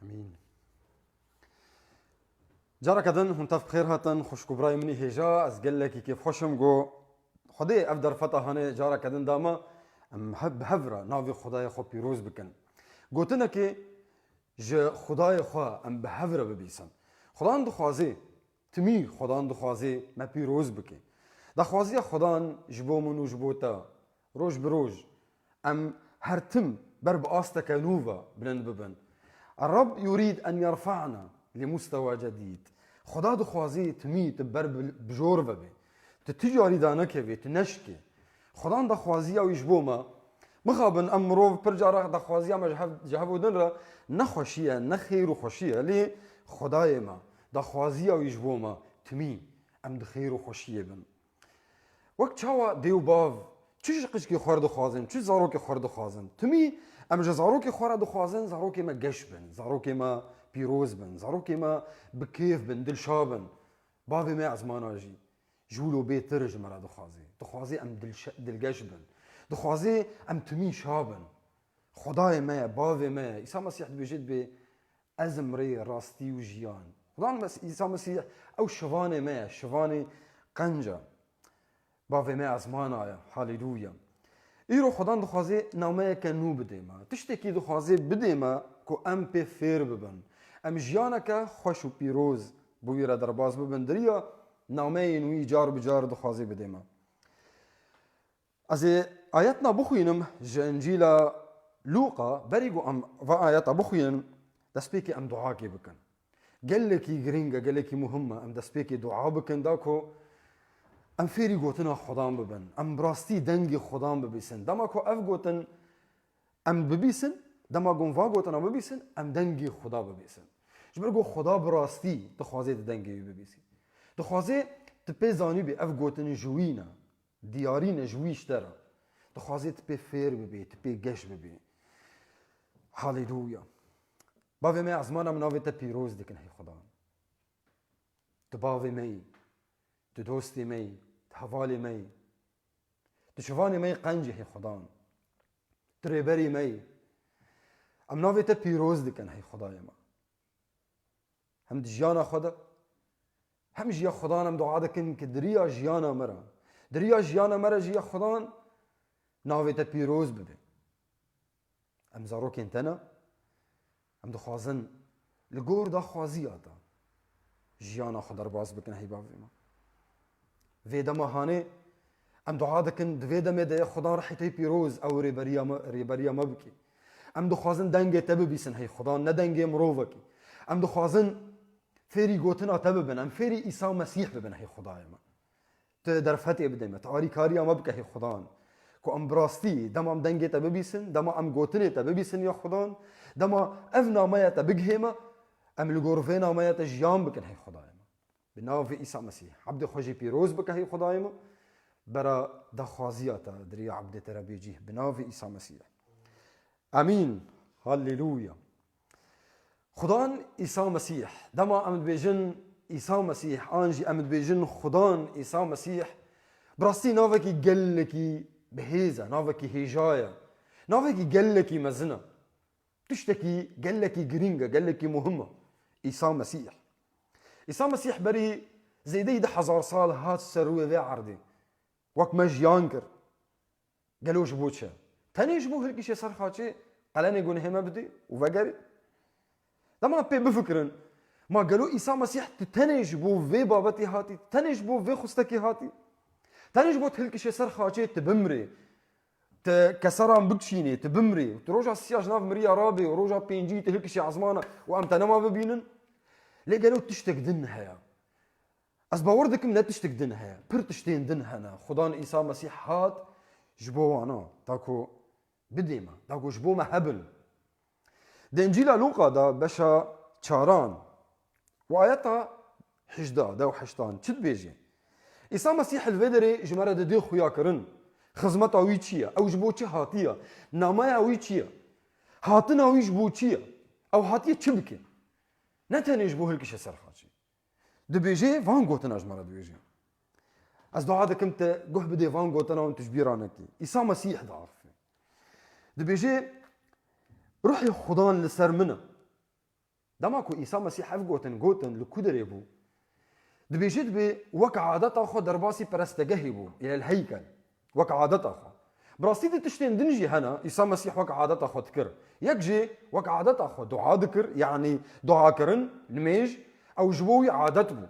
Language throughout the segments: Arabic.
امين. جارك دن هنتف بخير هاتن خوش كبراي مني هجا از قال لك كيف خوشم جو خدي افدر فتا هاني جارك دن داما ام حب هفرا نافي خداي خو بيروز بكن قلتنا كي ج خداي خو ام بهفرا ببيسن خدان دخوازي تمي خدان دخوازي ما بيروز بكي دخوازي خدان جبو من وجبوتا روج بروج ام هرتم برب آستك نوفا بلند ببن الرب يريد أن يرفعنا لمستوى جديد. خدا دخوازي تمي تبر بجور ببي تتجاري دانك بي تنشكي خدا دخوازي او يجبوما مخابن امرو برجارة دخوازي ما جهبو دنرا نخوشية نخير وخوشية لي خداي ما دخوازي او يجبوما تمي ام دخير وخوشية بن وقت شاوا ديو باف چش قشکی خورد خوازن چش زاروک خورد خوازن تمی ام زاروک خورد خوازن زاروک ما گش بن زاروک ما پیروز بن زاروک ما بکیف بن دلشابن باوی ما ازماناجی جولو بیترج مرا دخوازی ام دلگش بن دخوازی ام تمی شابن خدای ما باوی ما عیسی مسیح بيجد به ازمری راستی و جیان خدا عیسی مسیح او شوان ما شوان قنجه باوی ما ازمانایا هاليلويا ایرو خدان دخوازی نامه کنو بده ما تشتکی دخوازی بده ما کو ام پی فیر ببن ام جیانک خوش و پیروز بویره در باز ببن دریا نامه نوی جار بجار دخوازی بده ما از آیاتنا بخوینم انجیل لوقا بریگو ام و آیاتا بخوینم دست پیکی ام دعا کی بکن گلکی گرینگا گلکی مهمه ام دست پیکی دعا بکن داکو ام فيري قوتنا خدام ببن ام براستي دنگي خدام ببيسن دما كو اف قوتن ام ببيسن دما قوم فا قوتنا ببيسن ام دنگي خدا ببيسن جبر قو خدا براستي تخوازي دنگي ببيسي تخوازي تبي زاني بي اف قوتن جوينا ديارين جويش ترى تخوازي تبي فير ببي تبي قش ببي هاليلويا باوي مي ازمانا مناوي تبي روز دكن هي خدا تباوي مي تدوستي مي تحوالي مي تشوفاني مي قنجي هي خدان تريبري مي ام نوفي تبي روز دكن هي خدايا ما هم جيانا خدا هم جيا خدان ام دعا دكن كدريا جيانا مرا دريا جيانا مرا جيا خدان نوفي تبي روز ببي ام زاروك انتنا ام دخوازن لغور دا خوازياتا جيانا خدر باز بكن هي بافي ما ویدا ماهانه ام دعا دکن دویدا میده خدا رحیتی پیروز او ریبریا ما بکی ام دخوازن دنگ تب بیسن هی خدا نه دنگ مروه کی ام دخوازن فیری گوتنا تب بن ام فیری عیسی مسیح ببن هی خدای ما تدر فتح بدیم تاری کاری ما بک هی خدا کو ام براستی دم ام دنگ تب بیسن دم ام گوتنه تب بیسن یا خدا دم افنا ما تبگهما ام لگورفینا ما تجیام بکن هی خدای بناو عيسى مسيح عبد خوجي بيروز بك هي خدايما برا دخوازياتا دري عبد ترابيجي بناو عيسى مسيح امين هاليلويا خدان عيسى مسيح دما امد بيجن عيسى مسيح انجي امد بيجن خدان عيسى مسيح براستي نافكي قلكي بهيزه نافكي هيجايا نافكي قلكي مزنا تشتكي قلكي جرينجا قلكي مهمه عيسى مسيح عيسى مسيح بري زي دي 1000 سال هات سروه ذي عردي وقت ما جيانكر قالوا جبوتشا تاني جبوه هلكي شي صار خاتشي قالاني يقول هما بدي وفقري لما بي بفكرن ما قالوا عيسى مسيح تاني جبوه في بابتي هاتي تاني جبوه في خستكي هاتي تاني جبوه هلكي شي صار خاتشي تبمري كسران بكشيني تبمري تروجع السياج ناف مريا رابي وروجع بينجي تهلكي شي عزمانه وامتى ما ببينن ليه قالوا تشتك دنها از باوردكم لا تشتك دنها بر تشتين دنها انا خدان عيسى مسيح هات جبوه انا تاكو بديما تاكو جبوه ما هبل ده انجيل لوقا ده بشا چاران وآياتا حجدا ده وحشتان چد بيجي عيسى مسيح الفدري جمرة دي خويا كرن خزمتا وي چيا او جبوه چه هاتيا نامايا وي چيا هاتنا وي جبوه چيا او هاتيا چه بكي نتنيش بو هلكي شي سرخاتشي دبيجي فان قوتنا جمرة دبيجي از دعا دكم تا قه بدي فان قوتنا وانت جبيرانكي عيسى مسيح ضعف دبيجي روحي خدان لسر منا دماكو عيسى مسيح اف جوتن لكودري بو دبيجد بي وك عادتا خو درباسي برستجهي بو الى الهيكل وك عادتا خو براستي تشتين دنجي هنا عيسى مسيح وك عادتا خو تكر يكجي وك عادتا خو دعاء ذكر يعني دعاء كرن نميج او جبوي عادت بو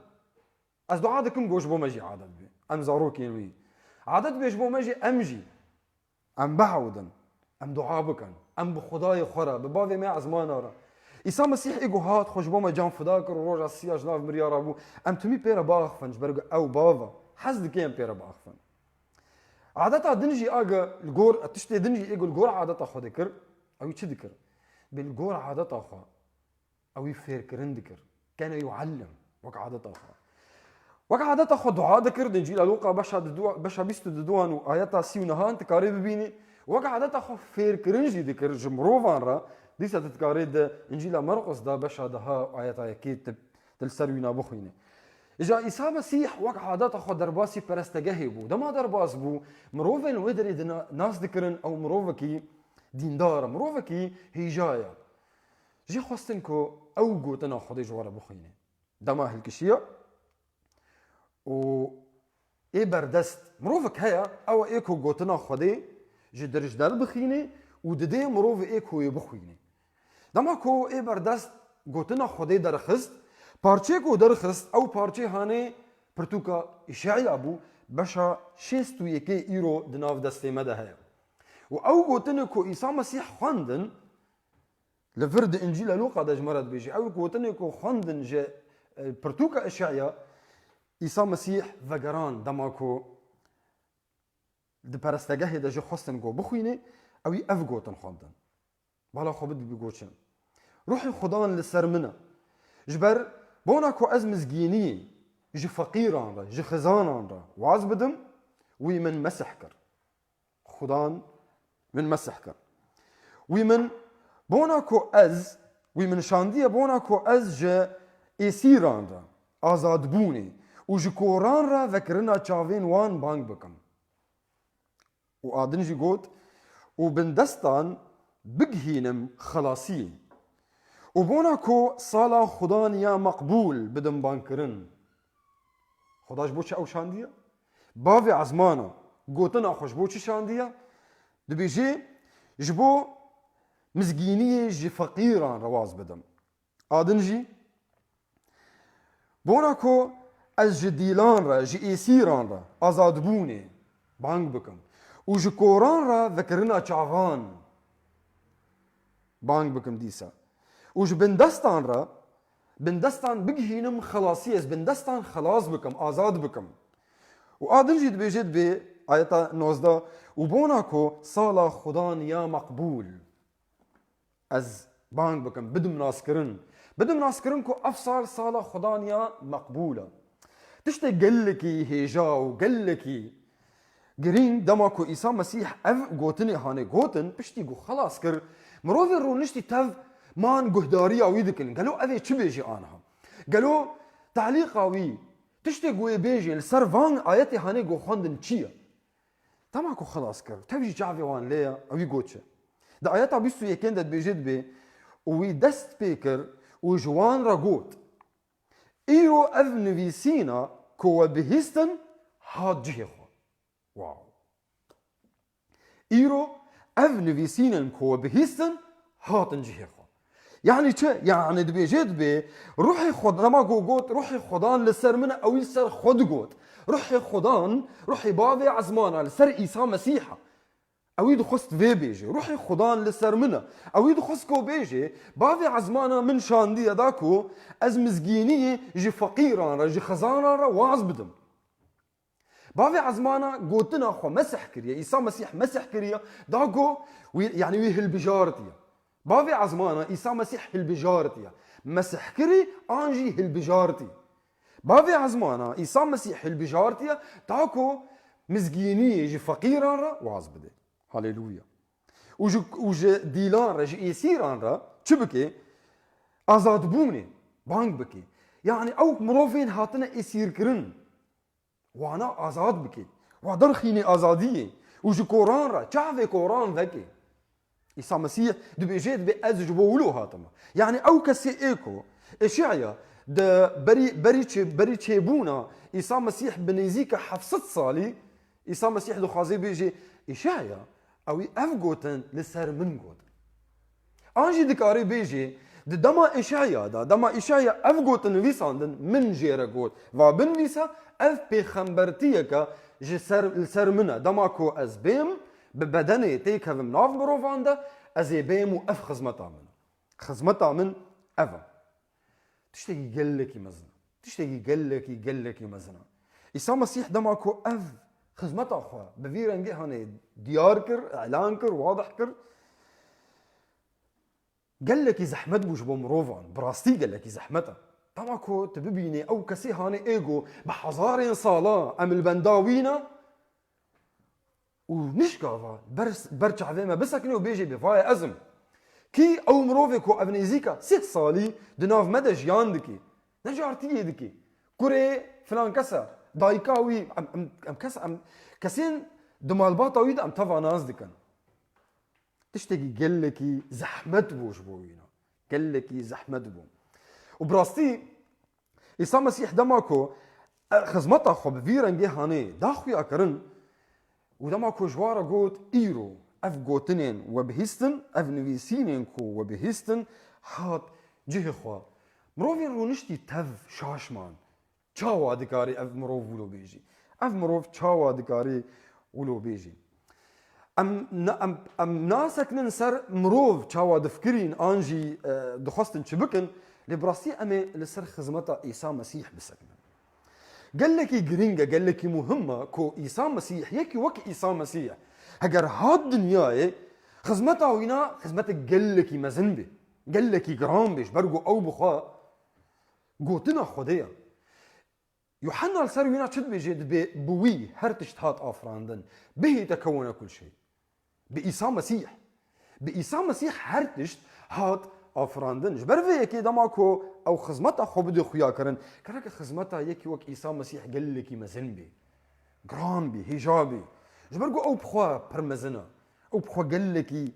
از دعاء دكم جوش بو مجي عادت بي ام زاروك ينوي عادت بيش بو مجي امجي ام بعودن ام دعاء بكن ام بخداي خرا ببابي ما عزمان را عيسى مسيح ايجو هات خوش بو ما جان فداكر وروج السياج ناف مريار ابو ام تمي بيرا باخفن جبرق او بابا حزد كيم بيرا باخفن عادتا دنجي اجا الجور تشتي دنجي ايجو الجور عادتا خو ذكر او يتش ذكر بالجور عادتا خو او يفير كرن ذكر كان يعلم وك عادتا خو وك عادتا خو دعاء ذكر دنجي لوقا بشا بيست ددوان واياتا سي ونهان تكاري ببيني وك عادتا خو فير كرنجي ذكر جمروفان را ديسا تتكاريد انجيل مرقس دا بشا دها اياتا يكيد تلسروينا بخوينه اجا عيسى مسيح وك عادتا خو درباسي برستجهي بو دما درباس بو مروفن ودري ناس ذكرن او مروفكي ديندار مروفكي هيجايا جي خواستنكو او قوتنا خدي جوارا بخوينه دما هالكشيه و اي بردست مروفك هيا او ايكو قوتنا خدي جي درج دال بخينه وددي مروف ايكو يبخوينه دما كو اي بردست قوتنا خدي درخست پارچه کو درخست او پارچه هانه پرتوکا اشعیا ابو بشا 61 ايرو دناف دسته مده هيا و او قوتن کو عيسى مسيح خواندن لفرد انجيل لوقا دج مرض بيجي او قوتن کو خواندن جه پرتوکا اشعیا عيسى مسيح وگران دماكو د پرستگاه د جو خواستن گو بخوینه او اف قوتن خواندن بالا خو بد بيگوچن روح خدان لسرمنه جبر بوناكو از مزگینی جي فقيران را جي خزانان را واز بدم وي من مسح كر خدان من مسح كر وي من بوناكو از وي من شانديه بوناكو از جي اسيران را آزاد بوني و جي كوران را ذكرنا چاوين وان بانگ بكم و آدن جي قوت و بندستان بگهينم خلاصي و بوناكو صالا خدان يا مقبول بدم بانكرن خداش بوچه او شانديه باوي عزمانا قوتنا خوش بوچه شانديه دبيجي جبو مزگينيه جي فقيران رواز بدم آدنجي بوناكو از جي ديلان را جي ايسيران را آزاد بوني بانگ بكم و جي كوران را ذكرنا چاوان بانگ بكم ديسا وج بندستان را بندستان بگهینم خلاصی از بندستان خلاص بکم آزاد بکم و آدم جید بیجید به آیتا 19 و بوناکو سالا خدان یا مقبول از بانگ بکم بدم ناس کرن کو افصال سالا خدان یا مقبوله تشتی گلکی هیجا و گلکی گرین دماکو عیسی مسیح اف گوتنی هانه گوتن پشتی گو خلاص کر مروفی رو نشتی تف مان قهداري اوي ذكن قالوا اذي شو بيجي انا قالوا تعليق اوي تشتي قوي بيجي السرفان ايتي هاني قو خوندن تشيا تماكو خلاص كر تبجي جافي وان ليا اوي قوتشه دا ايتا بيستو يكن دت بيجد بي وي دست بيكر وجوان راغوت ايرو اذن فيسينا كو بهيستن هاد جيخو واو ايرو اذن فيسينا كو بهيستن هاتن جيخو يعني چه يعني دبي جد بي روحي خدان ما قوت روحي خدان لسر من او يسر خد قوت روحي خدان روحي بابي عزمانا لسر عيسى مسيحا او يد خست في بيجي روحي خدان لسر منه او يد خسكو بيجي بابي عزمانا من شانديه داكو از مزگينيه جي فقيران جي خزانان را واز بدم بابي عزمانا قوتنا خو مسح كريا عيسى مسيح مسح كريا داكو يعني ويه البجارتيه بابي عزمانا عيسى مسيح البجارتي مسح كري انجي البجارتي بابي عزمانا عيسى مسيح البجارتي تاكو مزگينيه جي فقيران را واز بده هاليلويا وج ديلان را جي ايسيران را چبكي آزاد بوني بانگ بكي يعني او مروفين هاتنا ايسير كرن وانا آزاد بكي ودرخيني آزادية وج قرآن را چاوه قرآن ذكي عیسی مسیح دبیجید به از جبولو هاتما یعنی او کسی ایکو اشعیا د بری چه بونا عیسی مسیح بنزیک 700 سالی عیسی مسیح دو خوازی بیجی اشعیا او اف گوتن لسر من گوتن آنجی دکاری بیجی دما اشعیا دما اشعیا اف گوتن ویساندن من جیره گوت و بن ویسا اف پیغمبرتیه که لسر منه دما کو از بیم ببدني تيكهم ناف مروفاندا ازي بيمو اف خزمتا من افا تشتكي قلكي مزنا تشتكي قلكي مزنا عيسى مسيح دماكو اف خزمتا اخوا بفيرنجي هاني ديار كر اعلان كر واضح كر قلكي زحمت بوش بمروفان براستي قلكي زحمتا دماكو تببيني او كسي هاني ايجو بحزارين صالا ام البنداوينا ونشكافا برجع ذي ما بسكني وبيجي بفاي أزم كي أو مروفيكو أبنيزيكا 6 صالي دناف مدى جيان دكي نجارتي دكي كوري فلان كسا دايكاوي أم كسا أم كسين دمالباطا ويدا أم تفا ناس دكن تشتكي قلكي زحمت بوش بوينا قلكي زحمت بو وبراستي عيسى مسيح دماكو خزمتا خو بفيرنجي هاني داخوي أكرن ودما كو جوارا قوت ايرو اف قوتنين وبهستن اف نويسينين كو وبهستن حات جه خوا مروفين رو نشتي تف شاشمان چاوا دكاري اف مروف ولو بيجي اف مروف چاوا دكاري ولو بيجي ام ناسك ننسر مروف چاوا دفكرين انجي دخستن چبكن لبراسي امي لسر خزمتا عيسى مسيح بسكن قال لك جرينجا قال لك مهمه كو عيسى مسيح يكي وك عيسى مسيح هجر هاد دنياي خزمتها وينا خزمتك قال لك مزنبي قال لك جرام بيش برجو او بخا قوتنا خديا يوحنا السر وينا تشد بيجد بوي هرتشت هات افراندن به تكون كل شيء بعيسى مسيح هرتشت هات افراندن جبر في يكي دماكو او خزمتها خو بدي خويا كرن كراك خزمتها يكي وك عيسى مسيح قال لك مزنبي جرامبي هجابي جبرجو او بخوا برمزنا او بخوا قال لك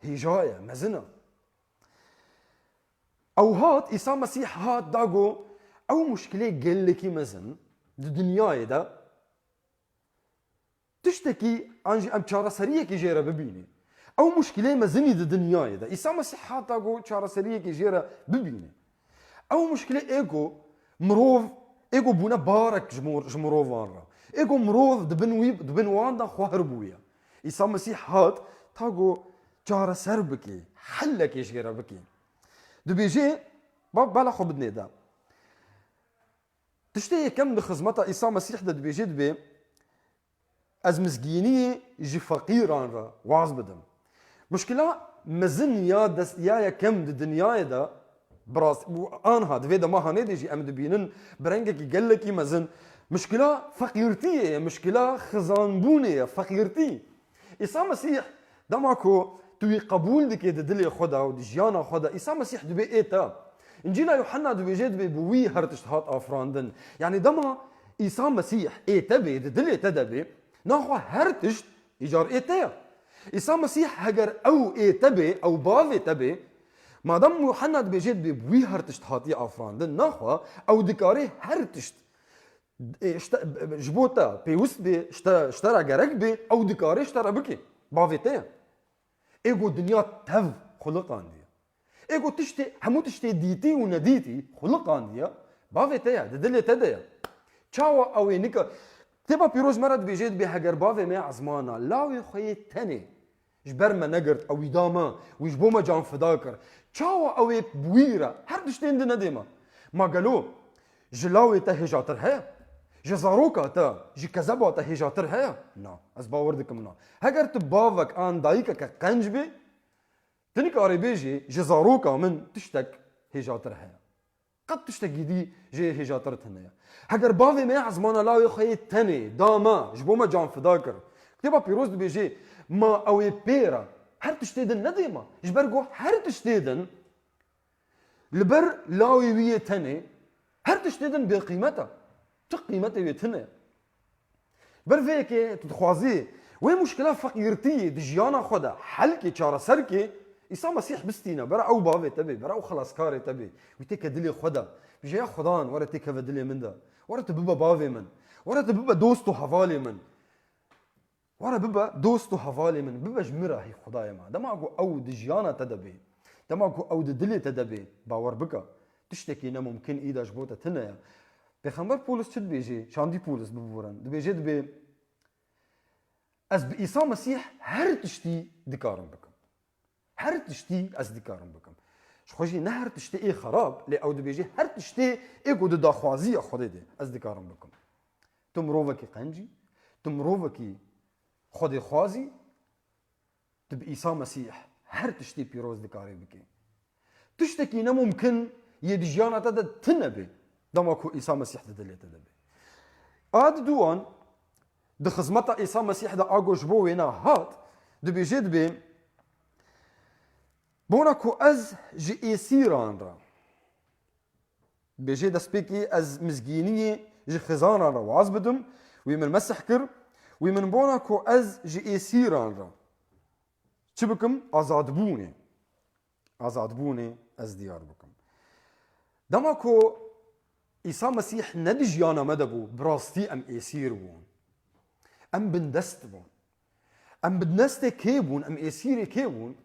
هجايه مزنا او هات عيسى مسيح هات داغو او مشكله قال لك مزن الدنيا ده تشتكي انجي ام تشارا سريه كي جيره ببيني او مشكله مزني الدنيا ده عيسى مسيح هات داغو تشارا سريه كي جيره ببيني او مشكله ايجو مروف ايجو بونا بارك جمروفان را ايجو مروف دبن واندا خوهربويا عيسى مسيح هات تاغو تشارا سربكي حلك ايش غير بكي دبيجي بلا خو بدني ده تشتهي كم بخزمتها عيسى مسيح ده دبيجي دبي از مسكيني جي فقيران را واز بدم مشكله مزن يا كم الدنيا ده براس انها دفيدا ما هنديجي ام دبينن برنجك قال لك مزن مشكله فقيرتي مشكله خزانبوني فقيرتي عيسى مسيح دماكو توي قبول دك دلي خدا ودجيانا خدا عيسى مسيح دبي ايتا انجيل يوحنا دبي جد بوي هرتشت هات افراندن يعني دما عيسى مسيح ايتا بي دلي تدبي ناخو هرتشت يجار ايتا عيسى مسيح هجر او ايتا بي او بافي تبي ما دام يوحنا بجد بوي هرتشت هاتي افراندن ناخوا او دكاري هرتشت جبوتا بيوس بي اشترى جرك بي او دكاري اشترى بكي بافيتي ايجو الدنيا تف خلقان دي ايجو تشتي همو تشتي ديتي ونديتي خلقان دي بافيتي ددلي تديا تشاوا او نيكا تبا بيروز مرد بجد بهجر بافي ما عزمانا لاوي خوي تاني جبر ما نقرت او يداما ويجبوما جان فداكر تشاوا او بويرا هر دشتين دي نديما ما قالوا جلاوي تهجاتر هي جزاروكا تا جي كذبا تهجاتر هي نا از باوردك منا هجر تبافك ان دايكا كقنجبي تنك اريبيجي جزاروكا من تشتك هجاتر هي قد تشتك دي جي هجاتر تنيا هجر بافي ما عزمانا لاوي خوي تاني داما جبوما جان فداكر كتبا بيروز بيجي ما اوي بيرا هر تشتيدن نديما جبرجو هر تشتيدن لبر لاوي ويه تاني هر تشتيدن بقيمتها تقيمتها ويه تاني بر فيك تتخوازي وی مشکل فقیرتی دجیانا خدا حل کی چاره سر کی عیسی مسیح بستینا برا او باوی تبی برا او خلاص کاری تبی و تک دلی خدا بيجي يا خدان ورا تك بدلي من ده ورا تبقى باوي من ورا تبقى دوستو حوالي من ورا ببقى دوستو حوالي من ببقى جمرة هي خدايا ما دماغو او دجيانا تدبي دماغو او دلي تدبي باور بك تشتكي نا ممكن ايدا جبوتا تنيا بيخمر بولس شد بيجي شاندي بولس ببورن بيجي دبي از بإيسا مسيح هر تشتي دكارن بكم هر تشتي از دكارن بكم شخوشي نهر تشتي اي خراب لي او دبيجي هر تشتي اي قد داخوازي خودي دي از دكارن بكم تمروفكي قنجي تمروفكي خودي خوازي تب إيسا مسيح هر تشتي بيروز دكاري بكي تشتكي نممكن يدجيانا تدا تنبي دماكو إيسا مسيح تدلي تدبي آد دوان ده خزمتا إيسا مسيح ده آغو جبوينا هات دبي جد بي بوناكو از جي إيسيران را بيجي دسبيكي از مزجينية جي خزان را واز بدم ويمن مسح كر ومن بوناكو از جي إيسيران را چه بكم آزاد بوني از ديار بكم دماكو إيسا مسيح ندجيانا مدبو براستي أم إيسير بون أم بندست بون أم بندست كيبون أم إيسيري كيبون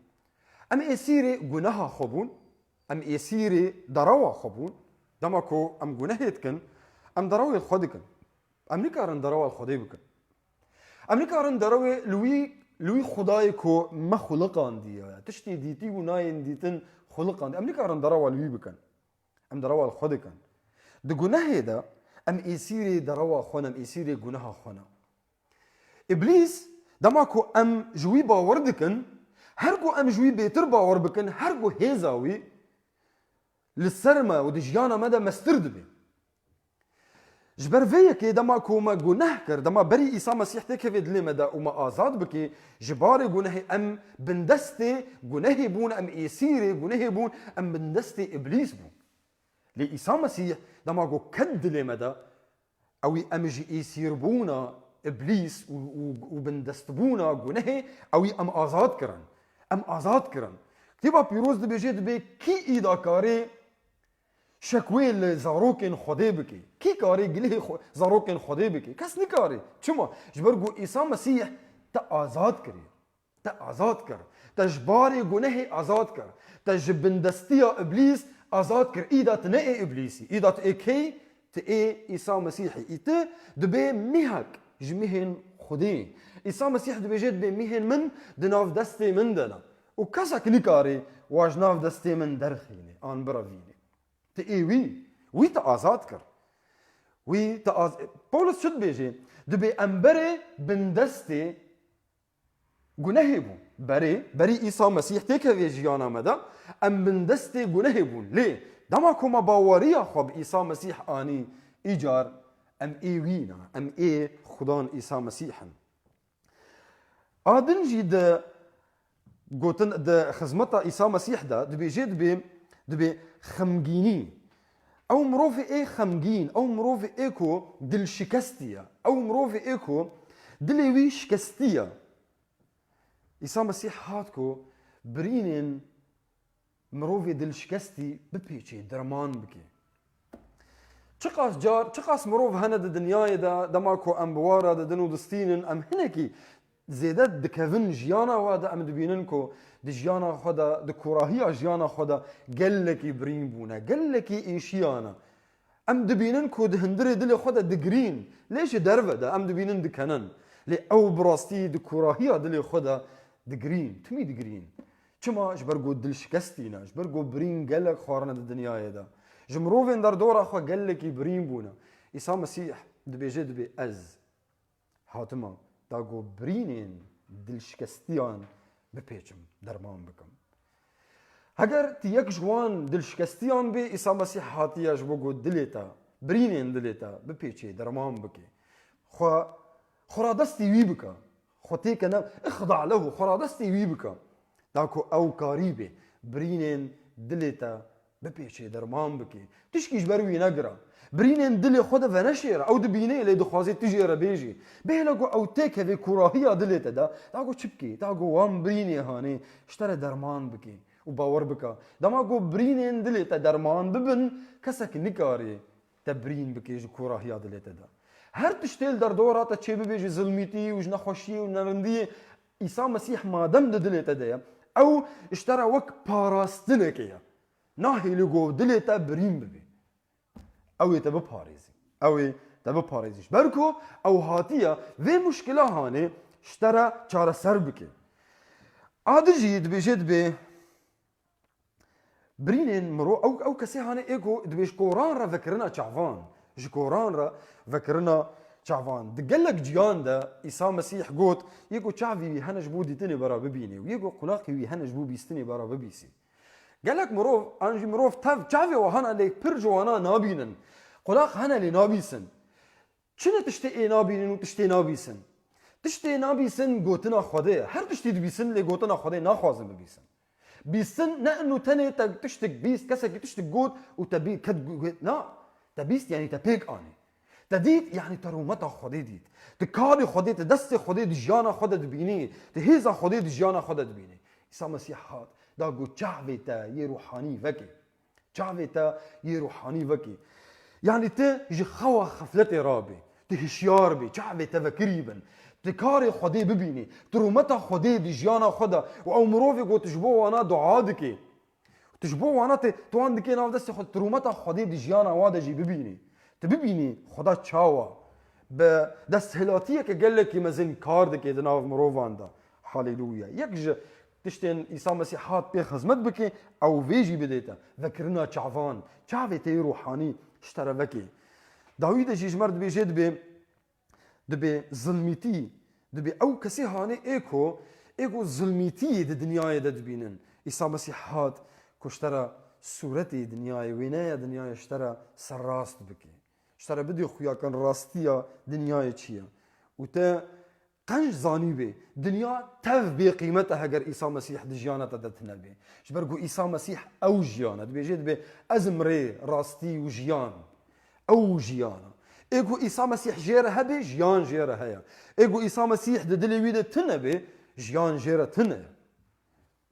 أم إيسيري جناها خبون أم إيسيري دروا خبون دماكو أم جناهيتكن أم دروي الخدكن أم نكارن دروا الخدي بكن أم نكارن دروي لوي خداي كو ما خلقان دي تشتي ديتي وناين ديتن خلقان دي. أم نكارن دروا لوي بكن أم دروا الخدكن ده جناه ده أم إيسيري دروا خنا أم إيسيري جناها خنا إبليس دماكو أم جوي باوردكن هرجو أم جوي بيتر باور بكن هرجو هيزاوي للسرمة ودجيانا مدى مسترد بي جبر فيك دماكو ما جناه كر دما بري إيسا مسيح تكفي دلي مدى وما آزاد بكي جباري جناه أم بندستي جناه بون أم إيسيري جناه بون أم بندستي إبليس بون لإيسا مسيح دماغو كد لي مدى أو أم جي إيسير بونا إبليس وبندستبونا جناه أو أم آزاد كرن كتبا بيروز دي بيجي دي كي إيدا كاري شكوي زاروكين خدي بكي كي كاري قليه زاروكين خدي بكي كاس نكاري چما جبرگو إيسا مسيح تا آزاد كر تجباري جناه آزاد كر تجبندستيا إبليس آزاد كر إيدا تنئي إبليسي إيدا تئي كي تئي إيسا مسيحي إيتا دبي ميهك جميهن خدين إيسا مسيح دبي جد بي ميهن من دناف دستي من دنا وكاسك نكاري واجناف دستي من درخيني آن برافيني تئي وي تآزاد كر بولس شد بيجي دبي أمبري بندستي جناه بون بري إيسا مسيح تيكا جيانا مدى أم بندستي جناه بون ليه؟ دماكو ما باوريا خوب إيسا مسيح آني إيجار أم وينا أم خدان إيسا مسيحا آدن جي قوتن ده خزمتا إيسا مسيح ده دبي جي دبي خمجيني أو مروفي خمجين أو مروفي إيكو دل شكستيا أو مروفي إيكو دلوي شكستيا إيسا مسيح هاتكو برينين مروفي دل شكستي ببيتشي درمان بكي چقاس مروف هنا د دنياي دا دماكو ام بوارا دا دنو دستينن ام هنكي زيدت دكفن جيانا وادا ام دبيننكو د جيانا خدا د كراهيا جيانا خدا قلكي برين بونا قلكي ايشيانا ام دبيننكو د هندري دلي خدا دقرين ليش درفه دا ام دبينن دكنن لي او براستي د كراهيا دلي خدا دقرين تمي دقرين چما جبرگو دل شكستينا جبرگو برين قلك خارنا د دنياي دا جمروفين در دور أخوة قال لك يبرين بونا إيسا مسيح دبي جد أز هاتما داقو برينين دل شكستيان ببيجم درمان بكم هگر تيك جوان دل شكستيان بي إيسا مسيح هاتيا جبوغو دليتا برينين دليتا ببيجي درمان بكي خرادستي ويبكا خوتيك أنا اخضع له خرادستي ويبكا داكو أو كاريبي برينين دليتا بپیچه درمان بکی تشکیش بروی نگره برینن دل خود و نشیره او دبینه لی دخوازی تجیره بیجی بهلگو او تکه وی کراهی دلته دا داگو چی بکی داگو وام برینه هانه اشتره درمان بکی و باور بکا دماغو برینن دلته درمان ببن کسک نکاری تبرین بکیش کراهی دلته دا هر تشتیل در دورات چه ببیجی ظلمیتی و نخوشی و نرندی عیسی مسیح مادم دلته دا او اشتره وک پاراستنه که ناهی لگو دلته برین ببی اوی تبه پاریزی اوی تبه پاریزیش برکو او هاتیه و مشکله هانه اشتره چاره سر بکه عادر جید بیشید به برینن مرو او کسی هانه ایگو دبیش قرآن را فکرنا چعوان ج قرآن را فکرنا چعوان دقلك جيان ده عيسى مسيح قوت يقو چعوي هنج بو ديتني برا ببيني ويقو قلاقي وي هنج بو بيستني برا ببيسي قالك مروف انجي مروف تاف چعوي وهنا اللي برجوانا نابينن قلاق هنا اللي نابيسن چنه تشتي نابينن و تشتي نابيسن تشتي نابيسن قوتنا خوده هر تشتي بيسن اللي قوتنا خوده ناخوازن ببيسن بيسن نا انه تاني تشتك بيس كسك تشتك قوت وتبي كد لا تبيست يعني تبيك اني تديت يعني ترومتا خوده ديت تكاري خوده تدست خوده جانا خوده دبيني تهيزا خوده جانا خوده دبيني عيسى مسيح هات دا قو چعوتا يه روحاني وكي چعوتا يه روحاني وكي يعني تجي خوا خفلتي رابي تهشيار بي چعوتا وكريبن تكاري خوده ببيني ترومتا خوده جانا خوده او مروفي قو تجبو وانا دعا دكي تجبو وانا توان دكي ناف دست خود ترومتا خوده جانا وادا جي ببيني تبيني خدا چاوا به دستهلاتیه که گله کی مزن کار دکه جناب مروان دا هاليلويا یک تشتن عیسی مسیح هات به خدمت بکه او ویجی بدیتا ذکرنا چعوان چاوی روحانی اشترا وکی داوود جیج مرد بیجد به ظلمیتی دبی او کسی هانه ایکو ظلمیتی د دنیای د بینن عیسی مسیح هات کوشترا صورتی دنیای وینه دنیای اشترا سراست بکه اشترا بدي خويا كان راستيا دنيا چيه وتا قنج زاني بي دنيا تف بقيمتها هجر عيسى مسيح دجيانه تدتنا بي شبرقو عيسى مسيح او جيانه بيجد بي ازمري راستي وجيان او جيانه ايغو عيسى مسيح جيره هبي جيان جيره هيا ايغو عيسى مسيح ددلي ويد تنبي جيان جيره تنه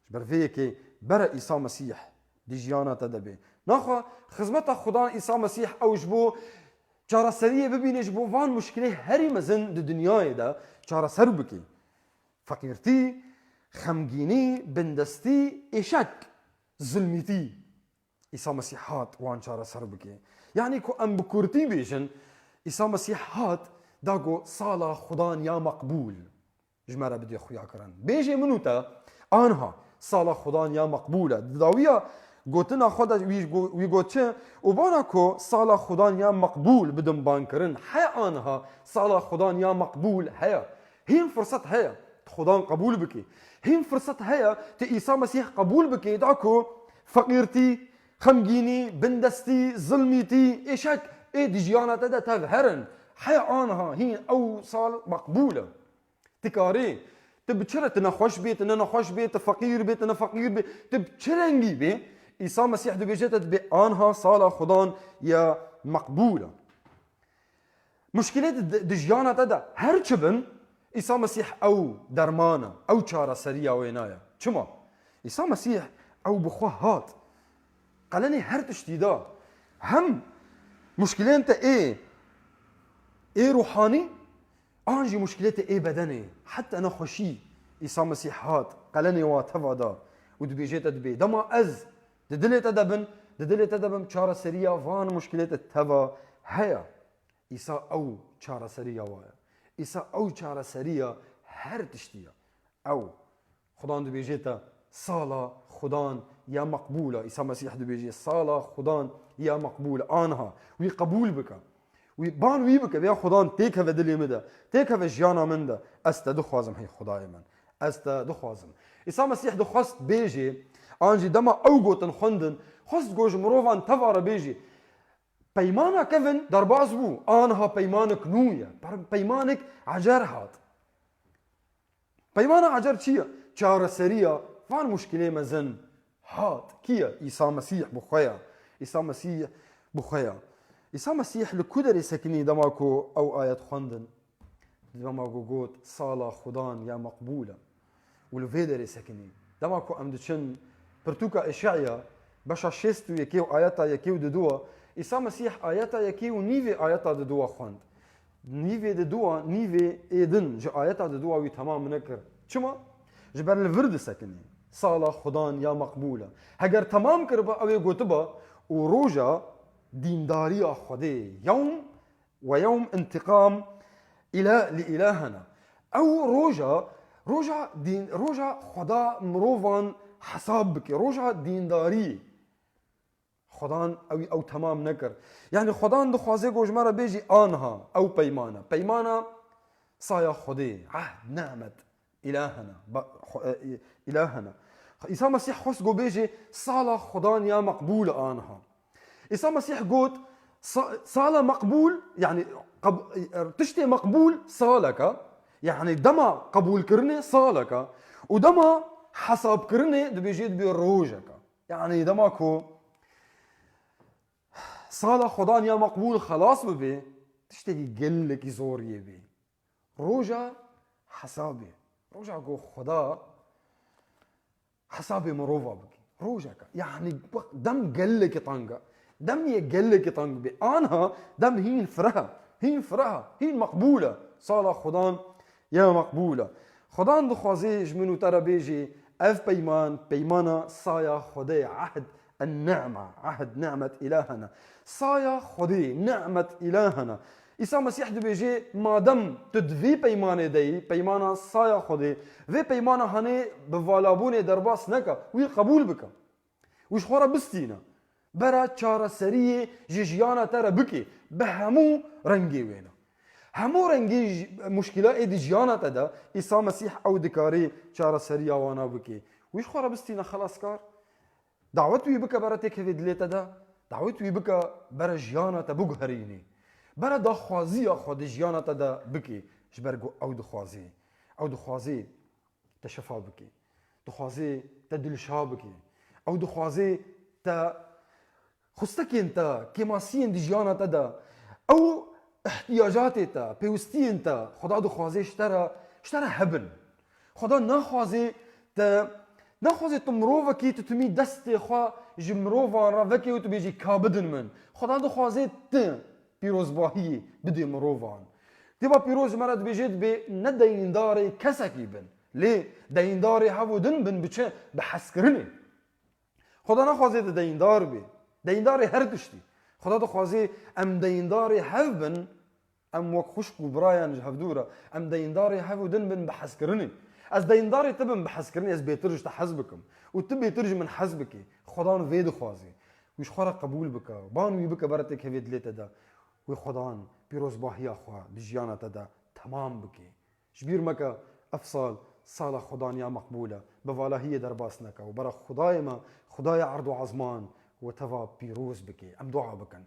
شبر فيكي برا عيسى مسيح دجيانه تدبي ناخو خدمت خدا عيسى مسيح اوجبو چاره سریه ببینیش بو وان مشکلی هری مزن د دنیای دا چاره سر بکی فقیرتی خمگینی بندستی اشک ظلمیتی عیسی مسیح هات وان چاره سر بکی یعنی کو ام بکورتی بیشن عیسی مسیح هات داگو صالا خدان یا مقبول جمره بدی خویا کرن بیجی منو تا آنها صالا خدان یا مقبوله داویا گوتنا خدا وی گوچه و بانا کو سالا خدان یا مقبول بدم بان کرن حیا آنها سالا خدان یا مقبول حیا هین فرصت حیا خدا قبول بکی هین فرصت حیا تی عیسی مسیح قبول بکی داکو فقیرتی خمگینی بندستی ظلمیتی اشک ای دیجیانت دا تظهرن حیا آنها هین او سال مقبوله تکاری تبچره تنخوش بيت نخوش بيت فقير بيت نفقير بيت تبچرنگی بي عيسى مسيح دو بيجتت بآنها صالة خدان يا مقبولة مشكلة دجيانة تدا هر چبن عيسى مسيح او درمانه او چارة سرية وينايا چما عيسى مسيح او بخوهات قالني هر تشتيدا هم مشكلة انت ايه روحاني انجي مشكلة ايه بدني حتى انا خوشي عيسى مسيح هات قالني واتفا دا ودو بيجتت بي دما از ددلت ادبم چاره سریه وان مشکلات توا هيا عيسى او چاره سریه وایا عيسى او چاره سریه هر تشتيه او خدان دو بيجيتا صالا خدان يا مقبوله عيسى مسيح دو بيجي صالا خدان يا مقبوله آنها وي قبول بك وي بان وي بك بيا خدان تيك هذا دلي مده تيك هذا جانا من ده است دخوازم هي خداي من است دخوازم عيسى مسيح دخواست بيجي آنجی دما او گوتن خوندن خواست گوش مروفان تفاره بیجی پیمانا کفن در باز بو آنها پیمانک نویه پیمانک عجر هات پیمانا عجر چیه؟ چاره سریه فان مشکلی مزن هات كيا عيسى مسيح بخويا عيسى مسيح بخويا عيسى مسيح لكودر سكني دماكو او آيات خوندن دماكو قوت صالة خدان يا مقبولة ولفيدر سكني دماكو امدشن برتوكا اشعيا باشا شيستو يكيو آياتا يكيو ددوا عيسى مسيح آياتا يكيو نيفي آياتا ددوا خوند نيفي ددوا نيفي ايدن جو آياتا ددوا وي تمام نكر چما جبر الفرد سكني صالة خدان يا مقبولة هجر تمام كربا اوي قوتبا وروجا دينداريا خدي يوم ويوم انتقام لإلهنا او روجا خدا مروفان حساب بك روجا دينداري خدان او تمام نكر يعني خدان دخوازي گوجمرا بيجي آنها او بيمانا صايا خدي عهد نعمة إلهنا عيسى مسيح خص جو بيجي صالة خدان يا مقبول آنها عيسى مسيح قوت صالة مقبول يعني تشتي مقبول صالك يعني دما قبول كرني صالك ودما حساب كرني بيجيد بروجك يعني دماكو صالة خدان يا مقبول خلاص ببي تشتي قلك يزور يبي روجا حسابي روجا قو خدا حسابي مروفا بك روجك يعني دم قلك طنقة دم يقلك طنق بي آنها دم هين فرها هين مقبولة صالة خدان يا مقبولة خدان دخوازي جمنو ترى بيجي اف بيمانا صايا خدي عهد النعمة عهد نعمة إلهنا صايا خدي نعمة إلهنا عيسى مسيح بيجي ما دم تدفي بيمانا صايا خدي في بيمانا هني بفالابوني درباس نكا وي قبول بك وش خورا بستينا برا چارة سرية جيجيانا ترى بكي بهمو رنجي وينا همو رنجي مشكلة دي جيانا تدا عيسى مسيح او دكاري چارة سرية وانا بكي وش خورا بستينا خلاص كار دعوتوي بك برا تكفي دليتا دا دعوتوي بك برا جيانا تبوغ هريني برا دخوازي خود جيانا تدا بكي جبرقو او دخوازي تشفا بكي دخوازي تدلشا بكي او دخوازي تا خستكي انت كماسين دي جيانا تدا او احتياجاتي تا بيوستي انت خدا دخوازي اشترى هبن خدا ناخذ تمروفا كي تتمي دستي خوا جمروفا رافكي وتبيجي كابدن من خدا دخوازي بيروز باهي بدي مروفان تبا بيروز مرد بيجيد بندين داري كسكي بن ليه دين داري هفو دن بن بچه بحسكرني خدا نخوازي دين دار بي دين داري هر تشتي خدا دخوازي ام دين داري هف بن ام وك خشكو برايان جهفدورا ام دين داري هفو دن بن بحسكرني از دين داري تبن بحسكرني از بيترج تحسبكم وتبي يترج من حسبك خدان فيد خوازي وش خورا قبول بك بانوي بك برتك هفيد ليتا دا وخدان بيروز باهيا خوا دجيانا تدا تمام بكي شبير مكا افصال صالة خدان يا مقبولة بفالا هي درباسنك وبرا خدايا عرض عزمان وتفا بيروز بكي ام دعا بكن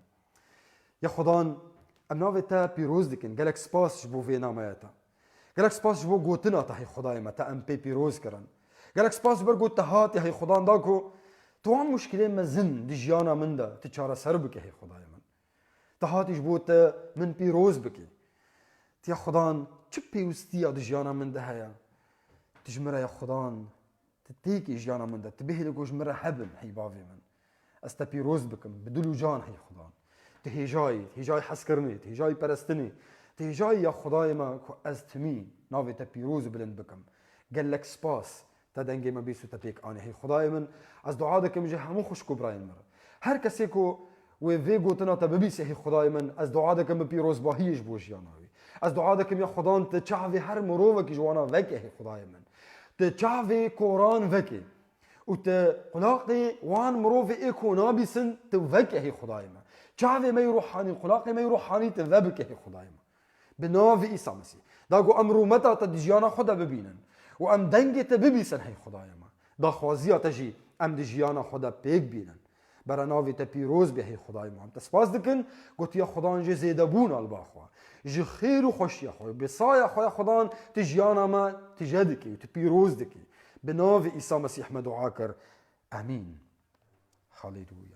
يا خدان ام نافتا بيروز دكن قالك سباس جبو فينا مايتا قالك سباس جبو قوتنا تحي خدايما تا ام بيروز كرن قالك سباس برقو تهاتي هي خدان داكو توان مشكلة مزن دجيانا من دا تشارة سربك هي خدايما تهاتي جبوت من بيروز بكي تيا خدان چه بيوستيا دجيانا من ده هيا تجمرا يا خدان تتيكي جيانا من ده تبهي لكو جمرا هبن هي بافي من استا بيروز بكم بدلو جان هي خدان تهي جاي حسكرني تهي جاي برستني تهي جاي يا خداي ما ازتمي نافي تا بيروز بلند بكم قال لك سباس تدنجي ما بيسو تبيك اني هي خداي من از دعادك مجي همو خشكو براين مر هر كسيكو وفي قوتنا تببيس هي خداي من از دعادكم بيروز باهيج بوجياناوي از دعادكم يا خدان تشافي هر مروفك جوانا فك هي خداي من تشافي قران فك وتقلاقي وان مروفي ايكو نابسن توفك هي خداي من تشافي ما يروحاني قلاقي ما يروحاني تذبك هي خداي من بنافي عيسى مسيح داغو امرو متى تدجيانا خدا ببينن وام دنگي تببيسن هي خداي من دا خوازيا تجي ام دجيانا خدا بيك بينن برا ناوی تا پیروز به هی خدای ما هم تسپاس دکن گوت یا خدان جه زیده بون الباخوا جه خیر و خوشی خوی بسای خوی خدان تجیانا ما تجدکی و تپیروز دکی به ناوی عیسی مسیح ما دعا کر امین. هاليلويا.